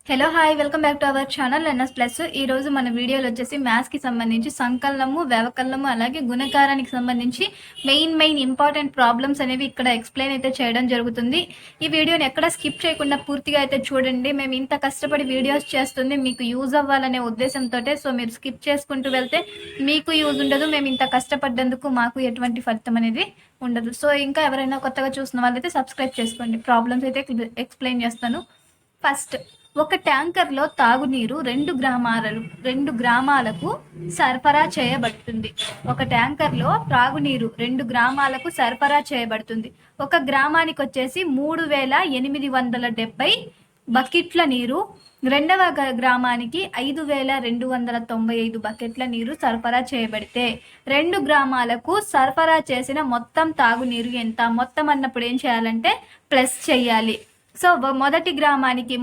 Hello hi welcome back to our channel NS plus. ఈ రోజు మన వీడియోలో వచ్చేసి మ్యాథ్స్ కి సంబంధించి సంకలనము, వ్యవకలనము అలాగే గుణకారానికి సంబంధించి మెయిన్ ఇంపార్టెంట్ ప్రాబ్లమ్స్ అనేవి ఇక్కడ ఎక్స్ప్లెయిన్ అయితే చేయడం జరుగుతుంది. ఈ వీడియోని ఎక్కడ స్కిప్ చేయకుండా పూర్తిగా అయితే చూడండి. మేము ఇంత కష్టపడి వీడియోస్ చేస్తుంది మీకు యూజ్ అవ్వాలనే ఉద్దేశంతో. సో మీరు స్కిప్ చేసుకుంటూ వెళ్తే మీకు యూజ్ ఉండదు, మేము ఇంత కష్టపడ్డందుకు మాకు ఎటువంటి ఫలితం అనేది ఉండదు. సో ఇంకా ఎవరైనా కొత్తగా చూసిన వాళ్ళైతే సబ్స్క్రైబ్ చేసుకోండి. ప్రాబ్లమ్స్ అయితే ఎక్స్ప్లెయిన్ చేస్తాను. ఫస్ట్, ఒక ట్యాంకర్లో తాగునీరు 2 గ్రామాలకు సరఫరా చేయబడుతుంది. ఒక ట్యాంకర్లో త్రాగునీరు 2 గ్రామాలకు సరఫరా చేయబడుతుంది. ఒక గ్రామానికి వచ్చేసి 3870 బకెట్ల నీరు, రెండవ గ్రామానికి 5295 బకెట్ల నీరు సరఫరా చేయబడితే 2 గ్రామాలకు సరఫరా చేసిన మొత్తం తాగునీరు ఎంత? మొత్తం అన్నప్పుడు ఏం చేయాలంటే ప్లస్ చేయాలి. సో మొదటి గ్రామానికి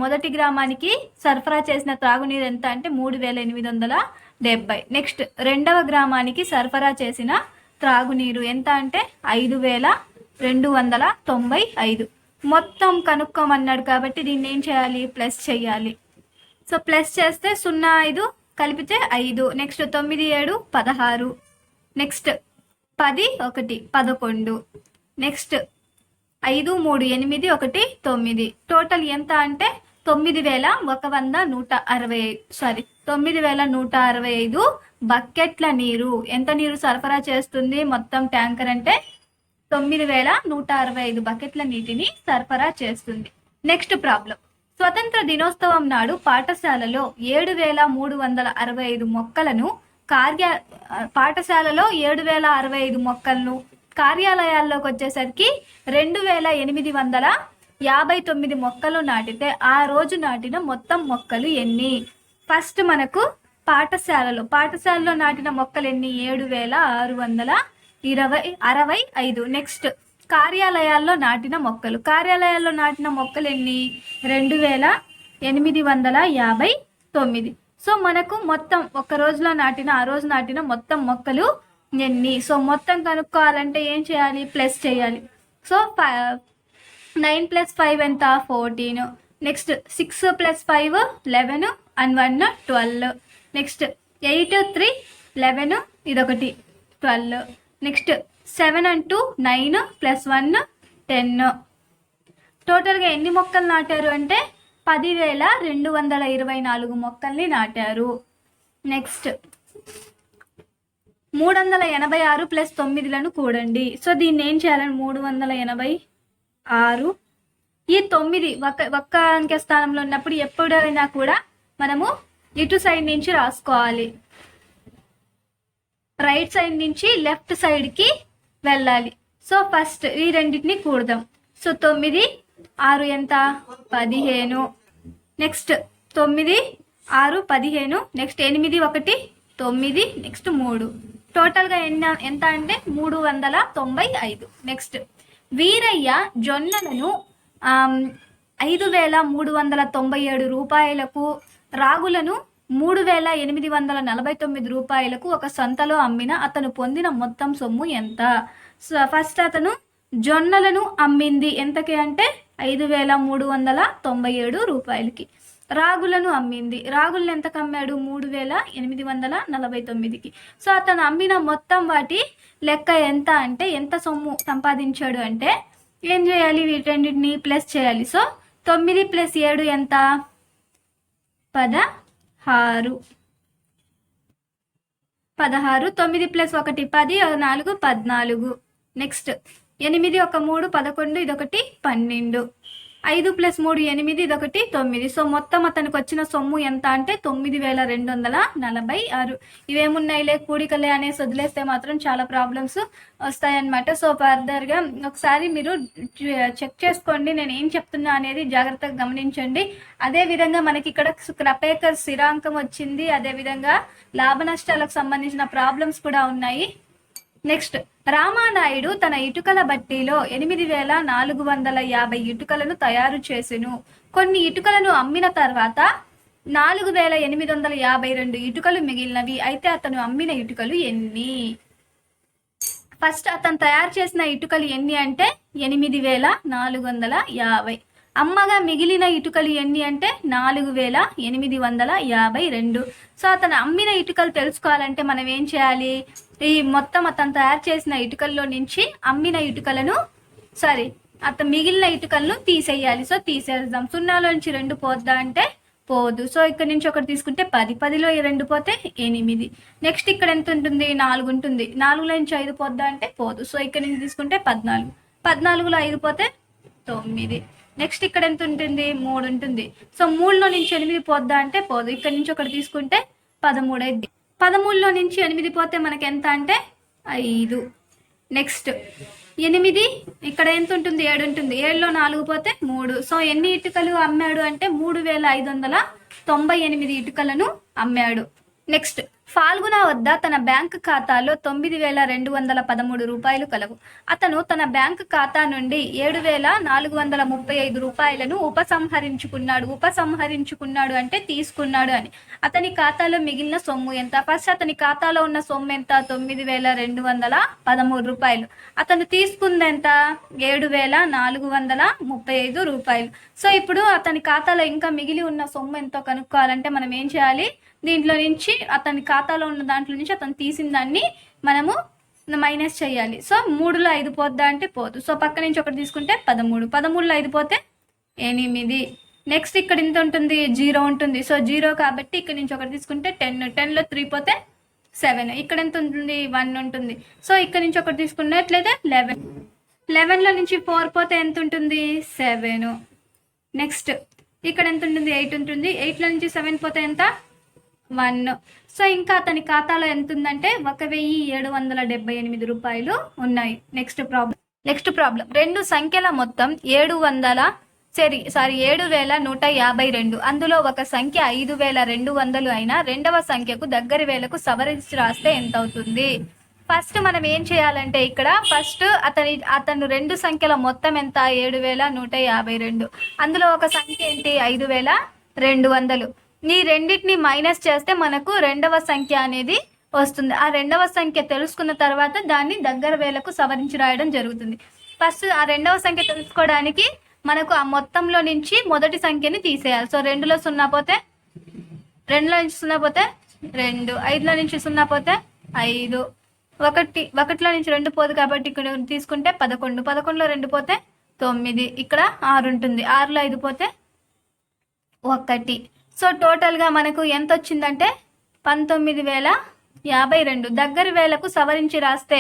సరఫరా చేసిన త్రాగునీరు ఎంత అంటే 3870. నెక్స్ట్ రెండవ గ్రామానికి సరఫరా చేసిన త్రాగునీరు ఎంత అంటే 5295. మొత్తం కనుక్కోమన్నాడు కాబట్టి దీన్ని ఏం చేయాలి? ప్లస్ చేయాలి. సో ప్లస్ చేస్తే 05 కలిపితే 5. నెక్స్ట్ 9 7 16. నెక్స్ట్ 10 1 11. నెక్స్ట్ 5 3 8 1 9. టోటల్ ఎంత అంటే 9165 బకెట్ల నీరు. ఎంత నీరు సరఫరా చేస్తుంది మొత్తం ట్యాంకర్ అంటే 9165 బకెట్ల నీటిని సరఫరా చేస్తుంది. నెక్స్ట్ ప్రాబ్లం, స్వతంత్ర దినోత్సవం నాడు పాఠశాలలో 7365 మొక్కలను పాఠశాలలో 7065 మొక్కలను, కార్యాలయాల్లోకి వచ్చేసరికి 2859 మొక్కలు నాటితే ఆ రోజు నాటిన మొత్తం మొక్కలు ఎన్ని? ఫస్ట్ మనకు పాఠశాలలో నాటిన మొక్కలు ఎన్ని? 7665. నెక్స్ట్ కార్యాలయాల్లో నాటిన మొక్కలు ఎన్ని? 2859. సో మనకు మొత్తం ఆ రోజు నాటిన మొత్తం మొక్కలు ఎన్ని? సో మొత్తం కనుక్కోవాలంటే ఏం చేయాలి? ప్లస్ చేయాలి. సో 9 + 5 ఎంత? 14. Next 6 + 5 11 and 1 12. నెక్స్ట్ 8 3 11 ఇదొకటి 12. Next 7 and 2 9 + 1 10. టోటల్గా ఎన్ని మొక్కలు నాటారు అంటే 10,224 మొక్కల్ని నాటారు. నెక్స్ట్ 386 + 9లను కూడండి. సో దీన్ని ఏం చేయాలని? 386. ఈ 9 ఒక్క అంకె స్థానంలో ఉన్నప్పుడు ఎప్పుడైనా కూడా మనము ఇటు సైడ్ నుంచి రాసుకోవాలి, రైట్ సైడ్ నుంచి లెఫ్ట్ సైడ్కి వెళ్ళాలి. సో ఫస్ట్ ఈ రెండింటిని కూడదాం. సో 9 6 ఎంత? 15. నెక్స్ట్ 9 6 15. నెక్స్ట్ 8 1 9. నెక్స్ట్ 3. టోటల్గా ఎంత అంటే 395. నెక్స్ట్ వీరయ్య జొన్నలను 5397 రూపాయలకు, రాగులను 3849 రూపాయలకు ఒక సంతలో అమ్మిన అతను పొందిన మొత్తం సొమ్ము ఎంత? సో ఫస్ట్ అతను జొన్నలను అమ్మింది ఎంతకి అంటే 5397 రూపాయలకి. రాగులను అమ్మింది, రాగులను ఎంతకు అమ్మాడు? 3849కి. సో అతను అమ్మిన మొత్తం వాటి లెక్క ఎంత అంటే ఎంత సొమ్ము సంపాదించాడు అంటే ఏం చేయాలి? వీటన్నిటిని ప్లస్ చేయాలి. సో 9 + 7 ఎంత? 16. 9 + 1 10 4 14. నెక్స్ట్ 8 1 3 11 ఇదొకటి 12. 5 + 3 8 ఇదొకటి 9. సో మొత్తం అతనికి వచ్చిన సొమ్ము ఎంత అంటే 9246. ఇవేమున్నాయిలే కూడికలే అనేసి వదిలేస్తే మాత్రం చాలా ప్రాబ్లమ్స్ వస్తాయన్నమాట. సో ఫర్దర్గా ఒకసారి మీరు చెక్ చేసుకోండి, నేను ఏం చెప్తున్నా అనేది జాగ్రత్తగా గమనించండి. అదేవిధంగా మనకి ఇక్కడ క్రపేకర్ స్థిరాంకం వచ్చింది, అదేవిధంగా లాభ నష్టాలకు సంబంధించిన ప్రాబ్లమ్స్ కూడా ఉన్నాయి. నెక్స్ట్, రామానాయుడు తన ఇటుకల బట్టీలో 8450 ఇటుకలను తయారు చేసెను. కొన్ని ఇటుకలను అమ్మిన తర్వాత 4852 ఇటుకలు మిగిలినవి. అయితే అతను అమ్మిన ఇటుకలు ఎన్ని? ఫస్ట్ అతను తయారు చేసిన ఇటుకలు ఎన్ని అంటే 8450. అమ్మగా మిగిలిన ఇటుకలు ఎన్ని అంటే 4852. సో అతను అమ్మిన ఇటుకలు తెలుసుకోవాలంటే మనం ఏం చేయాలి, ఈ మొత్తం అతను తయారు చేసిన ఇటుకల్లో నుంచి అమ్మిన ఇటుకలను అతను మిగిలిన ఇటుకలను తీసేయాలి. సో తీసేద్దాం. 0లో నుంచి 2 పోద్దా అంటే పోదు. సో ఇక్కడ నుంచి ఒకటి తీసుకుంటే 10, 10లో 2 పోతే 8. నెక్స్ట్ ఇక్కడ ఎంత ఉంటుంది, 4 ఉంటుంది. 4లో నుంచి 5 పోద్దా అంటే పోదు. సో ఇక్కడ నుంచి తీసుకుంటే 14, 14లో 5 పోతే 9. నెక్స్ట్ ఇక్కడ ఎంత ఉంటుంది, 3 ఉంటుంది. సో 3లో నుంచి 8 పోద్దా అంటే పోదు. ఇక్కడ నుంచి ఒకటి తీసుకుంటే 13 అయింది. 13లో నుంచి 8 పోతే మనకి ఎంత అంటే 5. నెక్స్ట్ 8 ఇక్కడ ఎంత ఉంటుంది, 7 ఉంటుంది. 7లో 4 పోతే 3. సో ఎన్ని ఇటుకలు అమ్మాడు అంటే 3598 ఇటుకలను అమ్మాడు. నెక్స్ట్ ఫాల్గుణ వద్ద తన బ్యాంక్ ఖాతాలో 9213 రూపాయలు కలవు. అతను తన బ్యాంక్ ఖాతా నుండి 7435 రూపాయలను ఉపసంహరించుకున్నాడు అంటే తీసుకున్నాడు అని. అతని ఖాతాలో మిగిలిన సొమ్ము ఎంత? ఫస్ట్ అతని ఖాతాలో ఉన్న సొమ్ము ఎంత, 9213 రూపాయలు. అతను తీసుకుంది ఎంత, 7435 రూపాయలు. సో ఇప్పుడు అతని ఖాతాలో ఇంకా మిగిలి ఉన్న సొమ్ము ఎంతో కనుక్కోవాలంటే మనం ఏం చేయాలి, దీంట్లో నుంచి అతని ఖాతాలో ఉన్న దాంట్లో నుంచి అతను తీసిన దాన్ని మనము మైనస్ చేయాలి. సో 3లో 5 పోద్దా అంటే పోదు. సో పక్క నుంచి ఒకటి తీసుకుంటే 13, 13లో 5 పోతే 8. నెక్స్ట్ ఇక్కడ ఎంత ఉంటుంది, 0 ఉంటుంది. సో 0 కాబట్టి ఇక్కడ నుంచి ఒకటి తీసుకుంటే 10, 10లో 3 పోతే 7. ఇక్కడ ఎంత ఉంటుంది, 1 ఉంటుంది. సో ఇక్కడ నుంచి ఒకటి తీసుకున్నట్లయితే 11, 11లో నుంచి 4 పోతే ఎంత ఉంటుంది, 7. నెక్స్ట్ ఇక్కడ ఎంత ఉంటుంది, 8 ఉంటుంది. 8లో నుంచి 7 పోతే ఎంత, 1. సో ఇంకా అతని ఖాతాలో ఎంత ఉందంటే 1778 రూపాయలు ఉన్నాయి. నెక్స్ట్ ప్రాబ్లం 2 సంఖ్యల మొత్తం 7152. అందులో ఒక సంఖ్య 5200 అయినా రెండవ సంఖ్యకు దగ్గరి వేలకు సవరించి రాస్తే ఎంత అవుతుంది? ఫస్ట్ మనం ఏం చేయాలంటే ఇక్కడ ఫస్ట్ అతను 2 సంఖ్యల మొత్తం ఎంత, 7152. అందులో ఒక సంఖ్య ఏంటి, 5200. ఈ రెండింటిని మైనస్ చేస్తే మనకు రెండవ సంఖ్య అనేది వస్తుంది. ఆ రెండవ సంఖ్య తెలుసుకున్న తర్వాత దాన్ని దగ్గర వేలకు సవరించి రాయడం జరుగుతుంది. ఫస్ట్ ఆ రెండవ సంఖ్య తెలుసుకోవడానికి మనకు ఆ మొత్తంలో నుంచి మొదటి సంఖ్యని తీసేయాలి. సో 2లో 0 పోతే 2లో నుంచి 0 పోతే 2, 5లో నుంచి 0 పోతే 5, 1లో నుంచి 2 పోదు కాబట్టి ఇక్కడ తీసుకుంటే 11, 11లో 2 పోతే 9, ఇక్కడ 6 ఉంటుంది. 6లో 5 పోతే 1. సో టోటల్గా మనకు ఎంత వచ్చిందంటే 19052. దగ్గర వేలకు సవరించి రాస్తే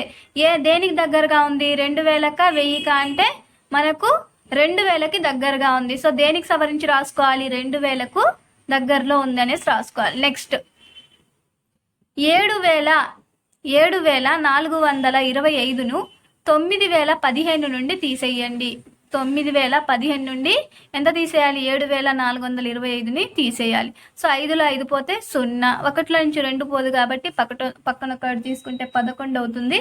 దేనికి దగ్గరగా ఉంది, 2000కా 1000కా అంటే మనకు 2000కి దగ్గరగా ఉంది. సో దేనికి సవరించి రాసుకోవాలి, 2000కు దగ్గరలో ఉంది అనేసి రాసుకోవాలి. నెక్స్ట్ 7425ను 9015 నుండి తీసేయండి. 9015 నుండి ఎంత తీసేయాలి, 7425ని తీసేయాలి. సో 5లో 5 పోతే 0, 1లో నుంచి 2 పోదు కాబట్టి పక్కన ఒకటి తీసుకుంటే 11 అవుతుంది.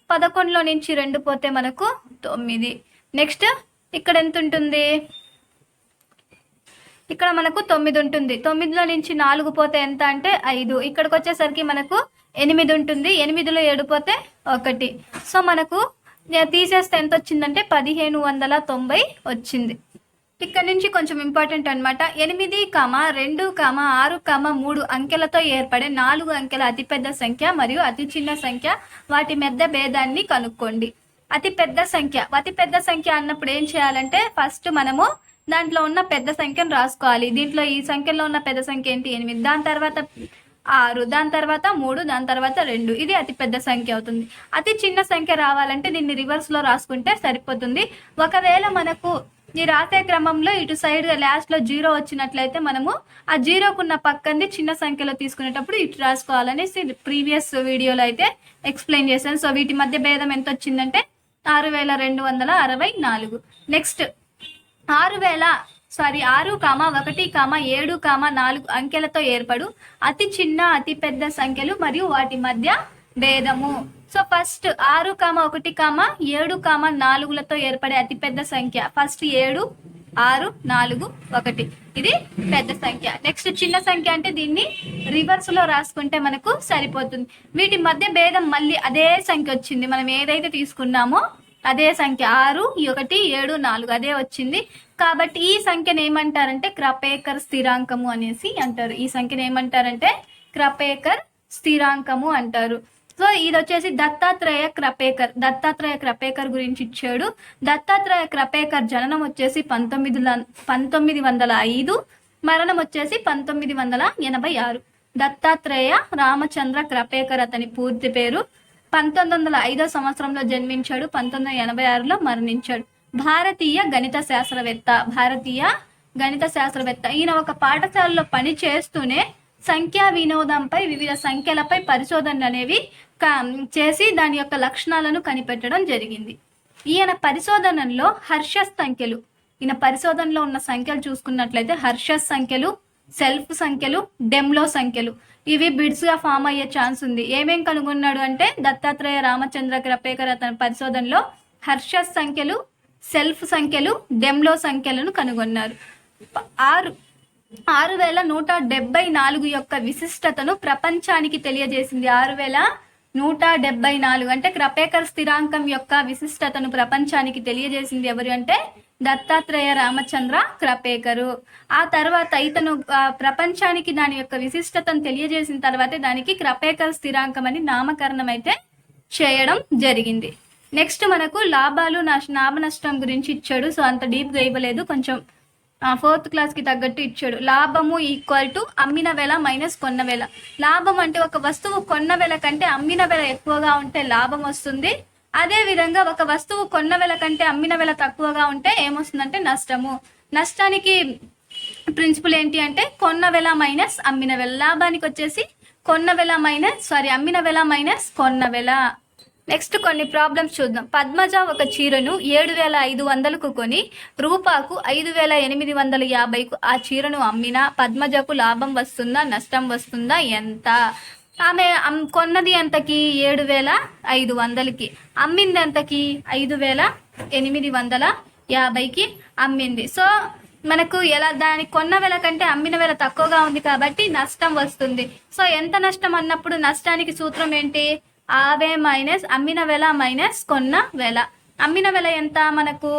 11లో నుంచి 2 పోతే మనకు 9. నెక్స్ట్ ఇక్కడ ఎంత ఉంటుంది, ఇక్కడ మనకు 9 ఉంటుంది. 9లో నుంచి 4 పోతే ఎంత అంటే 5, ఇక్కడికి వచ్చేసరికి మనకు 8 ఉంటుంది. 8లో 7 పోతే 1. సో మనకు తీసేస్తే ఎంత వచ్చిందంటే 1590 వచ్చింది. ఇక్కడ నుంచి కొంచెం ఇంపార్టెంట్ అనమాట. 8, 2, 6, 3 అంకెలతో ఏర్పడే 4 అంకెల అతిపెద్ద సంఖ్య మరియు అతి చిన్న సంఖ్య, వాటి మధ్య భేదాన్ని కనుక్కోండి. అతిపెద్ద సంఖ్య అన్నప్పుడు ఏం చేయాలంటే ఫస్ట్ మనము దాంట్లో ఉన్న పెద్ద సంఖ్యను రాసుకోవాలి. దీంట్లో ఈ సంఖ్యలో ఉన్న పెద్ద సంఖ్య ఏంటి, 8, దాని తర్వాత 6, దాని తర్వాత 3, దాని తర్వాత 2. ఇది అతి పెద్ద సంఖ్య అవుతుంది. అతి చిన్న సంఖ్య రావాలంటే దీన్ని రివర్స్లో రాసుకుంటే సరిపోతుంది. ఒకవేళ మనకు ఈ రాసే క్రమంలో ఇటు సైడ్ లాస్ట్లో 0 వచ్చినట్లయితే మనము ఆ 0కున్న పక్కంది చిన్న సంఖ్యలో తీసుకునేటప్పుడు ఇటు రాసుకోవాలనేసి ప్రీవియస్ వీడియోలో అయితే ఎక్స్ప్లెయిన్ చేశాను. సో వీటి మధ్య భేదం ఎంత వచ్చిందంటే 6264. నెక్స్ట్ 6, 1, 7, 4 అంకెలతో ఏర్పడు అతి చిన్న అతి పెద్ద సంఖ్యలు మరియు వాటి మధ్య భేదము. సో ఫస్ట్ 6, 1, 7, 4లతో ఏర్పడే అతి పెద్ద సంఖ్య ఫస్ట్ 7, 6, 4, 1 ఇది పెద్ద సంఖ్య. నెక్స్ట్ చిన్న సంఖ్య అంటే దీన్ని రివర్స్ లో రాసుకుంటే మనకు సరిపోతుంది. వీటి మధ్య భేదం మళ్ళీ అదే సంఖ్య వచ్చింది. మనం ఏదైతే తీసుకున్నామో అదే సంఖ్య 6, 1, 7, 4 అదే వచ్చింది. కాబట్టి ఈ సంఖ్యను ఏమంటారంటే క్రపేకర్ స్థిరాంకము అనేసి అంటారు. ఈ సంఖ్యను ఏమంటారంటే క్రపేకర్ స్థిరాంకము అంటారు. సో ఇది వచ్చేసి దత్తాత్రేయ క్రపేకర్ గురించి ఇచ్చాడు. దత్తాత్రేయ క్రపేకర్ జననం వచ్చేసి 1905, మరణం వచ్చేసి 1986. దత్తాత్రేయ రామచంద్ర క్రపేకర్ అతని పూర్తి పేరు. 1905 సంవత్సరంలో జన్మించాడు, 1986లో మరణించాడు. భారతీయ గణిత శాస్త్రవేత్త. ఈయన ఒక పాఠశాలలో పని చేస్తూనే సంఖ్యా వినోదంపై వివిధ సంఖ్యలపై పరిశోధనలు అనేవి చేసి దాని యొక్క లక్షణాలను కనిపెట్టడం జరిగింది. ఈయన పరిశోధనల్లో ఈయన పరిశోధనలో ఉన్న సంఖ్యలు చూసుకున్నట్లయితే హర్షస్ సంఖ్యలు, సెల్ఫ్ సంఖ్యలు, డెమ్లో సంఖ్యలు ఇవి బిడ్స్ గా ఫామ్ అయ్యే ఛాన్స్ ఉంది. ఏమేం కనుగొన్నాడు అంటే దత్తాత్రేయ రామచంద్ర క్రపేకర్ అతని పరిశోధనలో హర్షస్ సంఖ్యలు, సెల్ఫ్ సంఖ్యలు, డెమ్లో సంఖ్యలను కనుగొన్నారు. 6174 యొక్క విశిష్టతను ప్రపంచానికి తెలియజేసింది. 6174 అంటే క్రపేకర్ స్థిరాంకం యొక్క విశిష్టతను ప్రపంచానికి తెలియజేసింది ఎవరు అంటే దత్తాత్రేయ రామచంద్ర క్రపేకరు. ఆ తర్వాత ఇతను ప్రపంచానికి దాని యొక్క విశిష్టతను తెలియజేసిన తర్వాతే దానికి క్రపేకర్ స్థిరాంకం అని నామకరణం అయితే చేయడం జరిగింది. నెక్స్ట్ మనకు లాభ నష్టం గురించి ఇచ్చాడు. సో అంత డీప్గా ఇవ్వలేదు, కొంచెం 4th క్లాస్కి తగ్గట్టు ఇచ్చాడు. లాభము ఈక్వల్ టు అమ్మిన వెల మైనస్ కొన్న వెల. లాభం అంటే ఒక వస్తువు కొన్న వెల కంటే అమ్మిన వెల ఎక్కువగా ఉంటే లాభం వస్తుంది. అదే విధంగా ఒక వస్తువు కొన్న వెల కంటే అమ్మిన వెల తక్కువగా ఉంటే ఏమొస్తుందంటే నష్టము. నష్టానికి ప్రిన్సిపల్ ఏంటి అంటే కొన్న వెల మైనస్ అమ్మిన వెల. లాభానికి వచ్చేసి అమ్మిన వెల మైనస్ కొన్న వెల. నెక్స్ట్ కొన్ని ప్రాబ్లమ్స్ చూద్దాం. పద్మజ ఒక చీరను 7500కు కొని రూపాకు 5850కు ఆ చీరను అమ్మినా పద్మజకు లాభం వస్తుందా నష్టం వస్తుందా ఎంత? ఆమె కొన్నది ఎంతకి 7500కి, అమ్మింది ఎంతకి 5850కి అమ్మింది. సో మనకు దాని కొన్న వెల కంటే అమ్మిన వెల తక్కువగా ఉంది కాబట్టి నష్టం వస్తుంది. సో ఎంత నష్టం అన్నప్పుడు నష్టానికి సూత్రం ఏంటి? ఆవే మైనస్ అమ్మిన వెల మైనస్ కొన్న వెల. అమ్మిన వెల ఎంత మనకు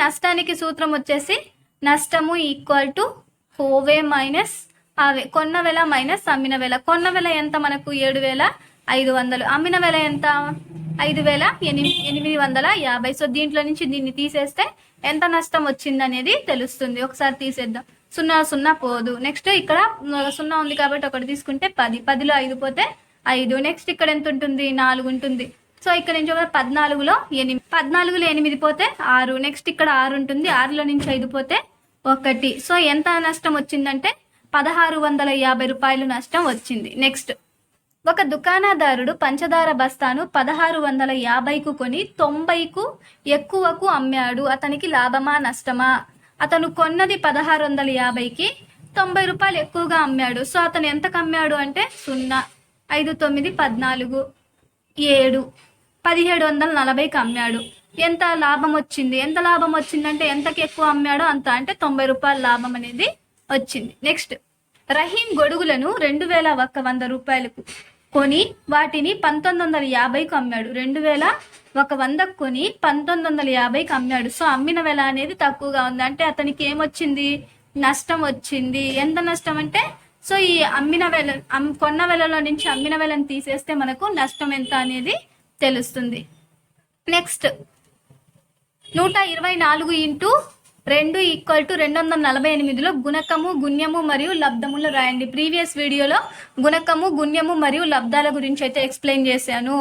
నష్టానికి సూత్రం వచ్చేసి నష్టము ఈక్వల్ టు ఓవే మైనస్ ఆవే, కొన్న వెల మైనస్ అమ్మిన వెల. కొన్న వెల ఎంత మనకు 7500, అమ్మిన వెల ఎంత 5850. సో దీంట్లో నుంచి దీన్ని తీసేస్తే ఎంత నష్టం వచ్చింది అనేది తెలుస్తుంది. ఒకసారి తీసేద్దాం. 0 పోదు. నెక్స్ట్ ఇక్కడ 0 ఉంది కాబట్టి ఒకటి తీసుకుంటే 10, 10లో 5 పోతే 5. నెక్స్ట్ ఇక్కడ ఎంత ఉంటుంది 4 ఉంటుంది. సో ఇక్కడ నుంచి 14లో 8 పోతే 6. నెక్స్ట్ ఇక్కడ 6 ఉంటుంది, 6లో నుంచి 5 పోతే 1. సో ఎంత నష్టం వచ్చిందంటే 1650 రూపాయలు నష్టం వచ్చింది. నెక్స్ట్ ఒక దుకాణదారుడు పంచదార బస్తాను 1650కు కొని 90కు ఎక్కువకు అమ్మాడు. అతనికి లాభమా నష్టమా? అతను కొన్నది 1650కి, 90 రూపాయలు ఎక్కువగా అమ్మాడు. సో అతను ఎంతకు అమ్మాడు అంటే 0, 5, 9, 14, 7, 1740కి అమ్మాడు. ఎంత లాభం వచ్చింది? ఎంత లాభం వచ్చిందంటే ఎంతకి ఎక్కువ అమ్మాడో అంత, అంటే 90 రూపాయల లాభం అనేది వచ్చింది. నెక్స్ట్ రహీం గొడుగులను 2100 రూపాయలకు కొని వాటిని 1950కు అమ్మాడు. 2100 కొని 1950కి అమ్మాడు. సో అమ్మిన వెల అనేది తక్కువగా ఉంది, అంటే అతనికి ఏమొచ్చింది? నష్టం వచ్చింది. ఎంత నష్టం అంటే సో ఈ కొన్న వెలలో నుంచి అమ్మిన వెలను తీసేస్తే మనకు నష్టం ఎంత అనేది తెలుస్తుంది. నెక్స్ట్ 124 × 2 = 248లో గుణకము, గుణ్యము మరియు లబ్ధములు రాయండి. ప్రీవియస్ వీడియోలో గుణకము, గుణ్యము మరియు లబ్ధాల గురించి అయితే ఎక్స్ప్లెయిన్ చేశాను.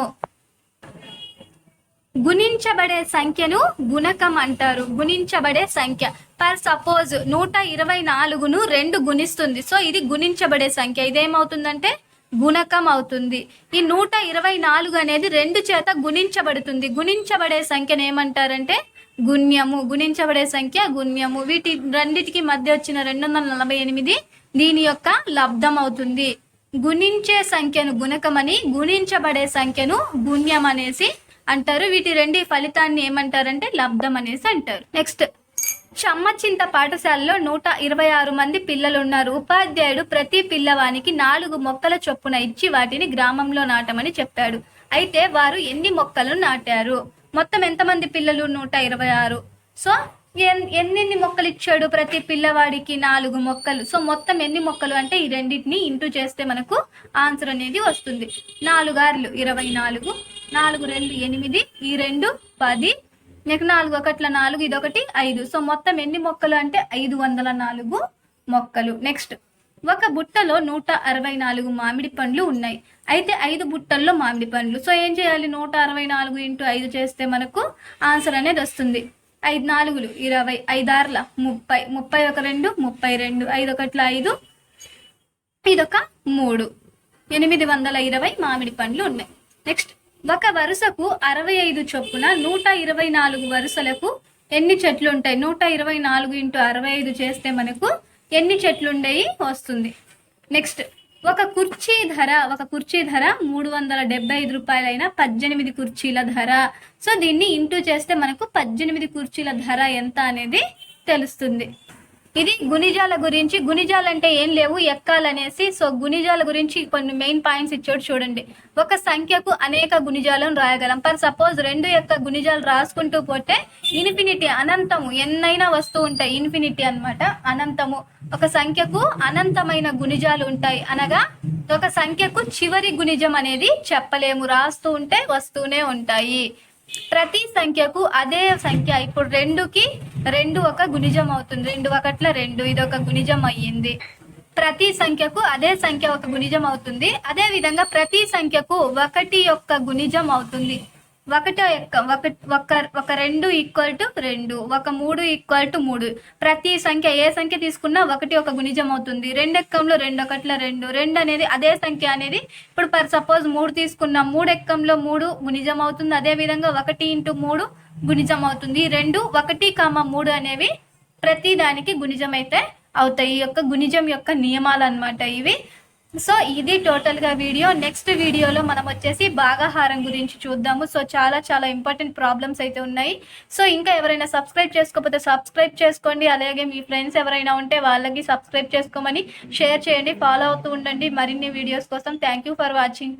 గుణించబడే సంఖ్యను గుణకం అంటారు. గుణించబడే సంఖ్య పర్ సపోజ్ 124ను 2 గుణిస్తుంది. సో ఇది గుణించబడే సంఖ్య. ఇదేమవుతుందంటే గుణకం అవుతుంది. ఈ 124 అనేది 2 చేత గుణించబడుతుంది. గుణించబడే సంఖ్యను ఏమంటారంటే గుణ్యము. గుణించబడే సంఖ్య గుణ్యము. వీటి రెండిటికి మధ్య వచ్చిన 248 దీని యొక్క లబ్ధం అవుతుంది. గుణించే సంఖ్యను గుణకమని, గుణించబడే సంఖ్యను గుణ్యం అనేసి అంటారు. వీటి రెండు ఫలితాన్ని ఏమంటారంటే లబ్ధం అనేసి అంటారు. నెక్స్ట్ చమ్మచింత పాఠశాలలో 126 మంది పిల్లలు ఉన్నారు. ఉపాధ్యాయుడు ప్రతి పిల్లవానికి 4 మొక్కల చొప్పున ఇచ్చి వాటిని గ్రామంలో నాటమని చెప్పాడు. అయితే వారు ఎన్ని మొక్కలు నాటారు? మొత్తం ఎంతమంది పిల్లలు? 126. సో ఎన్ని మొక్కలు ఇచ్చాడు? ప్రతి పిల్లవాడికి 4 మొక్కలు. సో మొత్తం ఎన్ని మొక్కలు అంటే ఈ రెండింటిని ఇంటూ చేస్తే మనకు ఆన్సర్ అనేది వస్తుంది. 4 ఆర్లు 24, 4 2 8, ఈ 2 10, నెక్స్ట్ 4 1 4, ఇదొకటి 5. సో మొత్తం ఎన్ని మొక్కలు అంటే 504 మొక్కలు. నెక్స్ట్, ఒక బుట్టలో 164 మామిడి పండ్లు ఉన్నాయి. అయితే 5 బుట్టల్లో మామిడి పండ్లు. సో ఏం చేయాలి? 164 ఇంటూ 5 చేస్తే మనకు ఆన్సర్ అనేది వస్తుంది. 5 4 20, 5 6 30, 31 2 32, 5 1 5, ఇదొక 3, 820 మామిడి పండ్లు ఉన్నాయి. నెక్స్ట్, ఒక వరుసకు 65 చొప్పున 124 వరుసలకు ఎన్ని చెట్లు ఉంటాయి? 124 ఇంటూ 65 చేస్తే మనకు ఎన్ని చెట్లు ఉండేవి వస్తుంది. నెక్స్ట్, ఒక కుర్చీ ధర 375 రూపాయలైన 18 కుర్చీల ధర. సో దీన్ని ఇంటూ చేస్తే మనకు 18 కుర్చీల ధర ఎంత అనేది తెలుస్తుంది. ఇది గుణిజాల గురించి. గుణిజాలు అంటే ఏం లేవు, ఎక్కాలనేసి. సో గుణిజాల గురించి కొన్ని మెయిన్ పాయింట్స్ ఇచ్చాడు చూడండి. ఒక సంఖ్యకు అనేక గుణిజాలను రాయగలం. ఫర్ సపోజ్ 2 యొక్క గుణిజాలు రాసుకుంటూ పోతే ఇన్ఫినిటీ, అనంతము, ఎన్నైనా వస్తూ ఉంటాయి. ఇన్ఫినిటీ అన్నమాట, అనంతము. ఒక సంఖ్యకు అనంతమైన గుణిజాలు ఉంటాయి. అనగా ఒక సంఖ్యకు చివరి గుణిజం అనేది చెప్పలేము, రాస్తూ ఉంటే వస్తూనే ఉంటాయి. ప్రతి సంఖ్యకు అదే సంఖ్య, ఇప్పుడు 2కి 2 ఒక గుణిజం అవుతుంది. 2 1 2, ఇది ఒక గుణిజం అయ్యింది. ప్రతి సంఖ్యకు అదే సంఖ్య ఒక గుణిజం అవుతుంది. అదే విధంగా ప్రతి సంఖ్యకు 1 యొక్క గుణిజం అవుతుంది. 1 ఒక 2 ఈక్వల్ టు 2, ఒక 3 ఈక్వల్ టు 3. ప్రతి సంఖ్య ఏ సంఖ్య తీసుకున్నా 1 ఒక గుణిజం అవుతుంది. 2 ఎక్కంలో 2 1 2, 2 అనేది అదే సంఖ్య అనేది. ఇప్పుడు ఫర్ సపోజ్ 3 తీసుకున్నాం, 3 ఎక్కంలో 3 గుణిజం అవుతుంది. అదే విధంగా 1 ఇంటూ 3 గుణిజం అవుతుంది. 2 1, 3 అనేవి ప్రతి దానికి గుణిజం అయితే అవుతాయి. ఈ యొక్క గుణిజం యొక్క నియమాలు అన్నమాట ఇవి. సో ఇది టోటల్గా వీడియో. నెక్స్ట్ వీడియోలో మనం వచ్చేసి భాగాహారం గురించి చూద్దాము. సో చాలా ఇంపార్టెంట్ ప్రాబ్లమ్స్ అయితే ఉన్నాయి. సో ఇంకా ఎవరైనా సబ్స్క్రైబ్ చేసుకోకపోతే సబ్స్క్రైబ్ చేసుకోండి. అలాగే మీ ఫ్రెండ్స్ ఎవరైనా ఉంటే వాళ్ళకి సబ్స్క్రైబ్ చేసుకోమని షేర్ చేయండి. ఫాలో అవుతూ ఉండండి మరిన్ని వీడియోస్ కోసం. Thank you for watching.